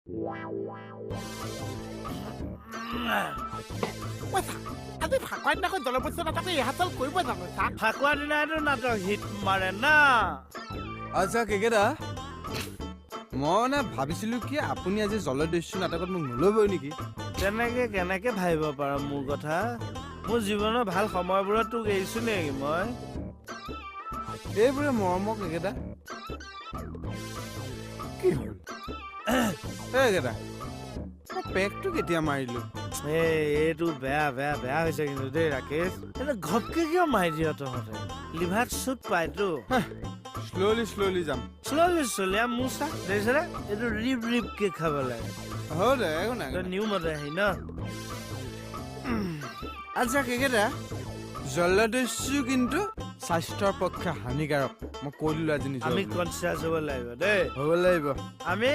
আজি ফাকুৱাৰ দিনাখন জলপস্য নাটকে ৰিহাৰ্চেল কৰিব জানো ছাৰ? ফাকুৱাৰ দিনাইতো নাটক হিট মাৰে না। আচ্ছা কেকেদা মই মানে ভাবিছিলো কি আপুনি আজি জলদস্যু নাটকত মোক নল'বই নেকি? কেনেকে ভাবিব পাৰ মোৰ কথা? মোৰ জীৱনৰ ভাল সময়বোৰত তোক এৰিছো নেকি মই? এইবোৰে মৰমক কেকেদা। কি হ'ল কেকেদা মই পেকটো কেতিয়া মাৰিলো? এইটো বেয়া হৈছে কিন্তু দেই ৰাকেশ। এনে ঘপকে কিয় মাৰি দিয় তহঁতে? লিভাৰত চুট পাইতো। শ্ল'লি যাম। শ্ল'লি মোৰ চা দেখিছেনে? এইটো ৰিপকে খাব লাগে। হ'ব দে একো নাই। নিউ মতে আহি ন। আচ্ছা কেকেদা জলদস্যু কিন্তু স্বাস্থ্যৰ পক্ষে হানিকাৰক। মই কৈ দিলো আজি আমি কনচিয়াছ হ'ব লাগিব দেই। হ'ব লাগিব। আমি